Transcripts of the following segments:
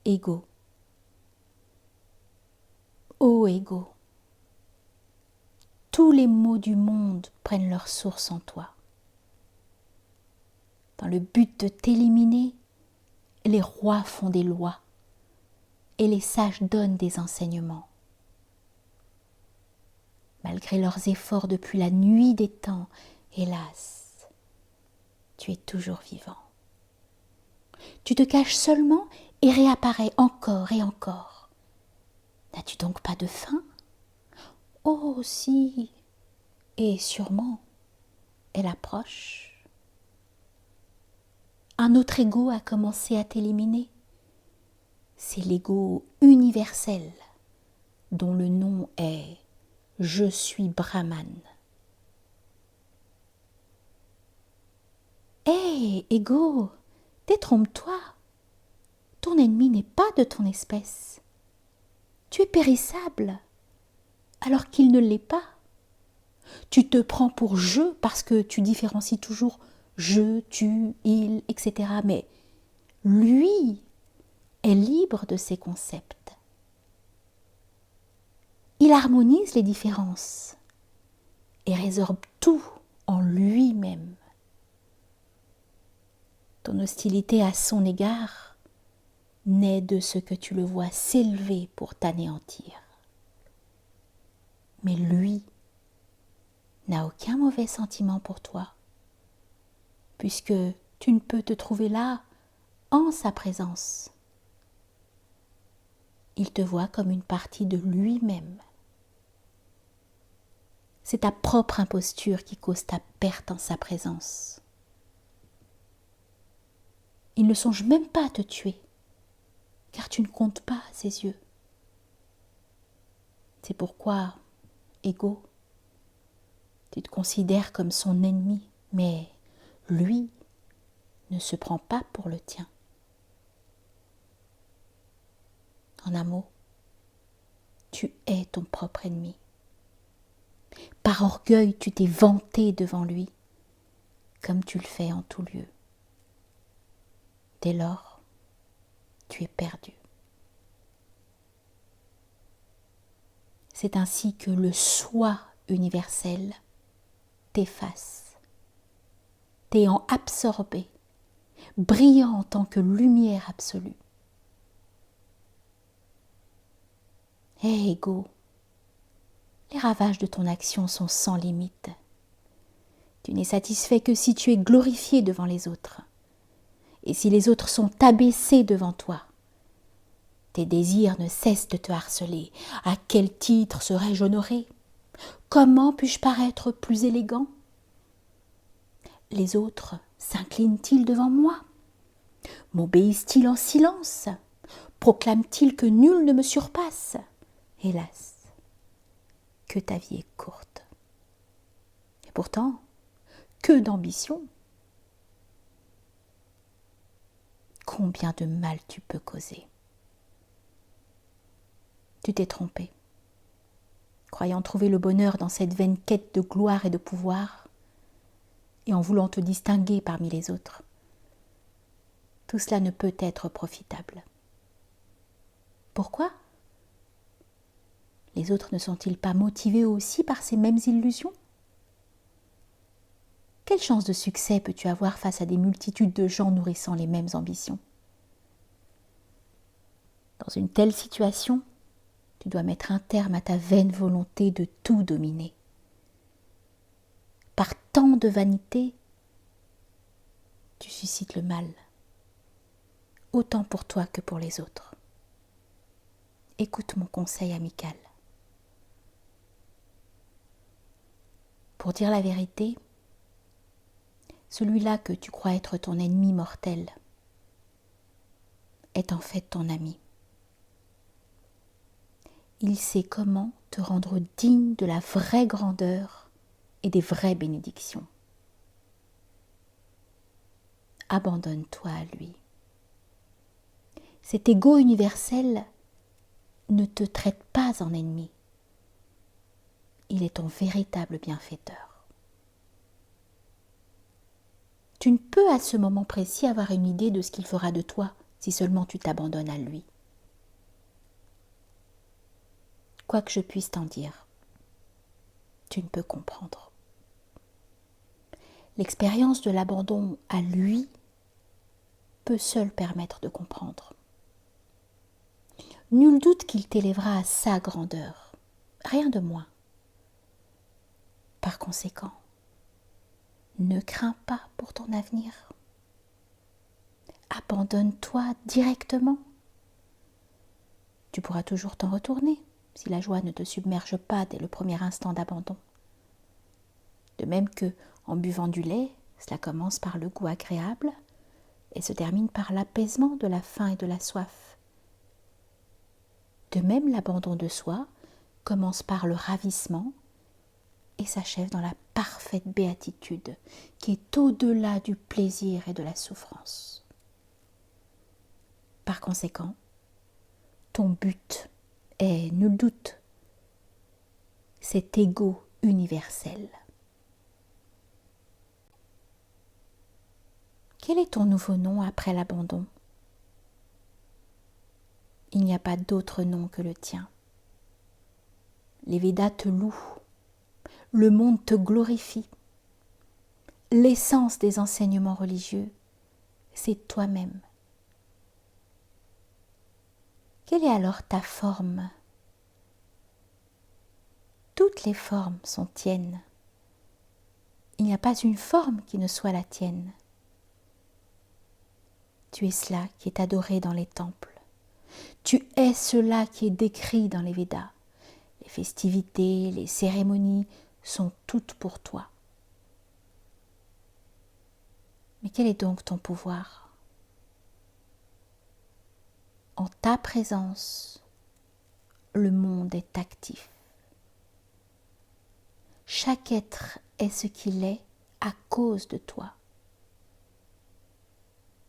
ego. Ô ego, tous les maux du monde prennent leur source en toi. Dans le but de t'éliminer, les rois font des lois et les sages donnent des enseignements. Malgré leurs efforts depuis la nuit des temps, hélas, tu es toujours vivant. Tu te caches seulement et réapparais encore et encore. N'as-tu donc pas de faim? Oh si, et sûrement, elle approche. Un autre ego a commencé à t'éliminer. C'est l'ego universel, dont le nom est « Je suis Brahman ». Hé, ego, détrompe-toi. Ton ennemi n'est pas de ton espèce. Tu es périssable, alors qu'il ne l'est pas. Tu te prends pour je parce que tu différencies toujours je, tu, il, etc. Mais lui est libre de ses concepts. Il harmonise les différences et résorbe tout en lui-même. Ton hostilité à son égard naît de ce que tu le vois s'élever pour t'anéantir. Mais lui n'a aucun mauvais sentiment pour toi, puisque tu ne peux te trouver là en sa présence. Il te voit comme une partie de lui-même. C'est ta propre imposture qui cause ta perte en sa présence. Il ne songe même pas à te tuer, car tu ne comptes pas à ses yeux. C'est pourquoi, ego, tu te considères comme son ennemi, mais lui ne se prend pas pour le tien. En un mot, tu es ton propre ennemi. Par orgueil, tu t'es vanté devant lui, comme tu le fais en tout lieu. Dès lors, tu es perdu. C'est ainsi que le soi universel t'efface, t'ayant absorbé, brillant en tant que lumière absolue. Hé, ego, les ravages de ton action sont sans limite. Tu n'es satisfait que si tu es glorifié devant les autres, et si les autres sont abaissés devant toi. Tes désirs ne cessent de te harceler. À quel titre serais-je honoré? Comment puis-je paraître plus élégant? Les autres s'inclinent-ils devant moi? M'obéissent-ils en silence? Proclament-ils que nul ne me surpasse? Hélas, que ta vie est courte. Et pourtant, que d'ambition! Combien de mal tu peux causer! Tu t'es trompé, croyant trouver le bonheur dans cette vaine quête de gloire et de pouvoir, et en voulant te distinguer parmi les autres. Tout cela ne peut être profitable. Pourquoi? Les autres ne sont-ils pas motivés aussi par ces mêmes illusions? Quelle chance de succès peux-tu avoir face à des multitudes de gens nourrissant les mêmes ambitions? Dans une telle situation, tu dois mettre un terme à ta vaine volonté de tout dominer. Par tant de vanité, tu suscites le mal, autant pour toi que pour les autres. Écoute mon conseil amical. Pour dire la vérité, celui-là que tu crois être ton ennemi mortel est en fait ton ami. Il sait comment te rendre digne de la vraie grandeur et des vraies bénédictions. Abandonne-toi à lui. Cet ego universel ne te traite pas en ennemi. Il est ton véritable bienfaiteur. Tu ne peux à ce moment précis avoir une idée de ce qu'il fera de toi si seulement tu t'abandonnes à lui. quoi que je puisse t'en dire, tu ne peux comprendre. L'expérience de l'abandon à lui peut seule permettre de comprendre. Nul doute qu'il t'élèvera à sa grandeur, rien de moins. Par conséquent, ne crains pas pour ton avenir. Abandonne-toi directement. Tu pourras toujours t'en retourner si la joie ne te submerge pas dès le premier instant d'abandon. De même que, en buvant du lait, cela commence par le goût agréable et se termine par l'apaisement de la faim et de la soif. De même, l'abandon de soi commence par le ravissement et s'achève dans la parfaite béatitude qui est au-delà du plaisir et de la souffrance. Par conséquent, ton but est, nul doute, cet ego universel. Quel est ton nouveau nom après l'abandon ? Il n'y a pas d'autre nom que le tien. Les Védas te louent, le monde te glorifie. L'essence des enseignements religieux, c'est toi-même. Quelle est alors ta forme ? Toutes les formes sont tiennes. Il n'y a pas une forme qui ne soit la tienne. Tu es cela qui est adoré dans les temples. Tu es cela qui est décrit dans les Védas. Les festivités, les cérémonies sont toutes pour toi. Mais quel est donc ton pouvoir ? En ta présence, le monde est actif. Chaque être est ce qu'il est à cause de toi.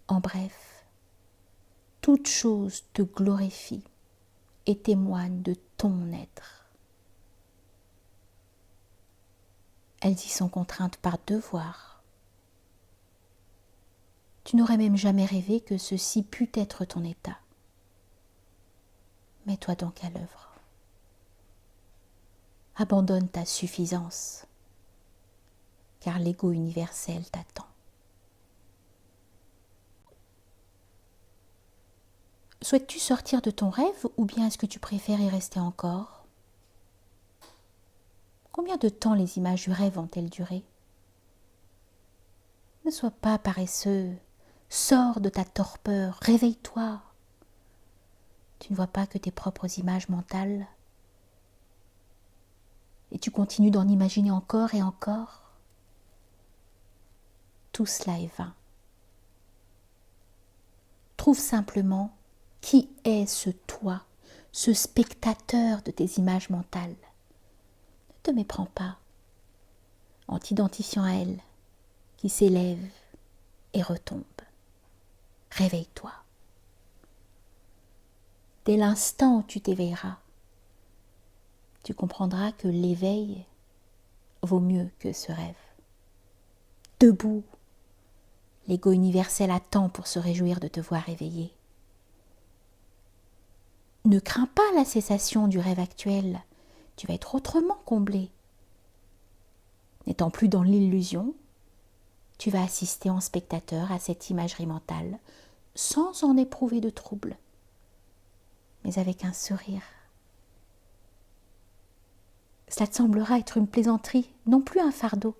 En bref, toute chose te glorifie et témoigne de ton être. Elles y sont contraintes par devoir. Tu n'aurais même jamais rêvé que ceci pût être ton état. Mets-toi donc à l'œuvre. Abandonne ta suffisance, car l'ego universel t'attend. Souhaites-tu sortir de ton rêve ou bien est-ce que tu préfères y rester encore ? Combien de temps les images du rêve ont-elles duré ? Ne sois pas paresseux, sors de ta torpeur, réveille-toi. Tu ne vois pas que tes propres images mentales et tu continues d'en imaginer encore et encore. Tout cela est vain. Trouve simplement qui est ce toi, ce spectateur de tes images mentales. Ne te méprends pas en t'identifiant à elle qui s'élève et retombe. Réveille-toi. Dès l'instant où tu t'éveilleras, tu comprendras que l'éveil vaut mieux que ce rêve. Debout, l'ego universel attend pour se réjouir de te voir éveillé. Ne crains pas la cessation du rêve actuel, tu vas être autrement comblé. N'étant plus dans l'illusion, tu vas assister en spectateur à cette imagerie mentale sans en éprouver de trouble, mais avec un sourire. Cela te semblera être une plaisanterie, non plus un fardeau.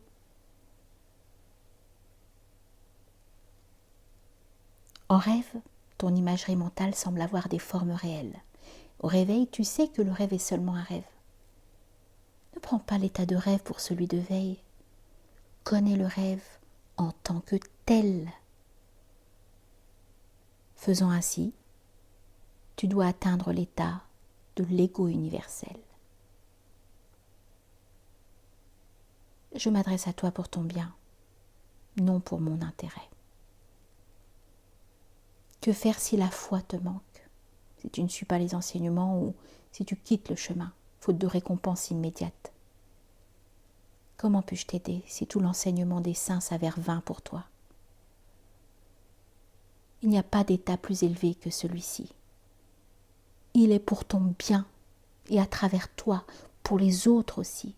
En rêve, ton imagerie mentale semble avoir des formes réelles. Au réveil, tu sais que le rêve est seulement un rêve. Ne prends pas l'état de rêve pour celui de veille. Connais le rêve en tant que tel. Faisant ainsi, tu dois atteindre l'état de l'ego universel. Je m'adresse à toi pour ton bien, non pour mon intérêt. Que faire si la foi te manque, si tu ne suis pas les enseignements ou si tu quittes le chemin, faute de récompense immédiate? Comment puis-je t'aider si tout l'enseignement des saints s'avère vain pour toi? Il n'y a pas d'état plus élevé que celui-ci. Il est pour ton bien et à travers toi pour les autres aussi.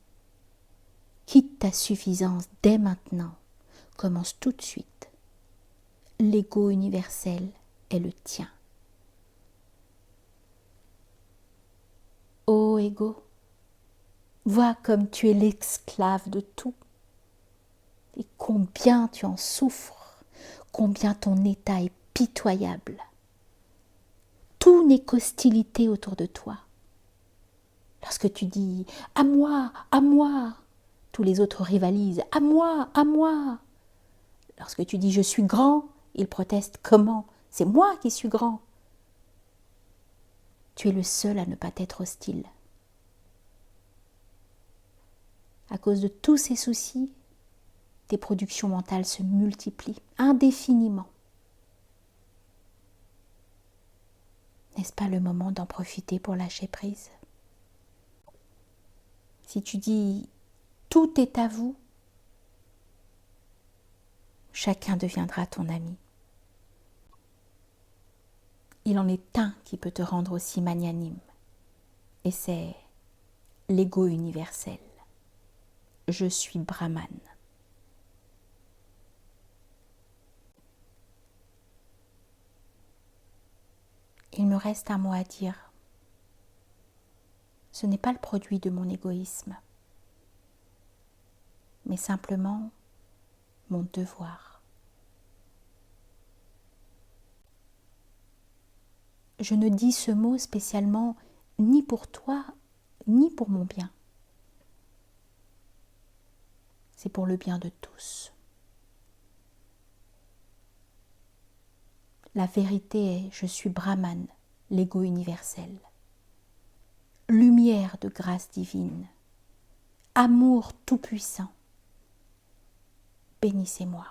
Quitte ta suffisance dès maintenant. Commence tout de suite. L'ego universel est le tien. Ô ego, vois comme tu es l'esclave de tout et combien tu en souffres, combien ton état est pitoyable. Tout n'est qu'hostilité autour de toi. Lorsque tu dis « à moi », tous les autres rivalisent « à moi ». Lorsque tu dis « je suis grand », ils protestent « comment ? C'est moi qui suis grand ». Tu es le seul à ne pas être hostile. À cause de tous ces soucis, tes productions mentales se multiplient indéfiniment. N'est-ce pas le moment d'en profiter pour lâcher prise ? Si tu dis « tout est à vous », chacun deviendra ton ami. Il en est un qui peut te rendre aussi magnanime, et c'est l'ego universel. Je suis Brahman. Il me reste un mot à dire. Ce n'est pas le produit de mon égoïsme, mais simplement mon devoir. Je ne dis ce mot spécialement ni pour toi, ni pour mon bien. C'est pour le bien de tous. La vérité est, je suis Brahman, l'ego universel. Lumière de grâce divine, amour tout-puissant. Bénissez-moi.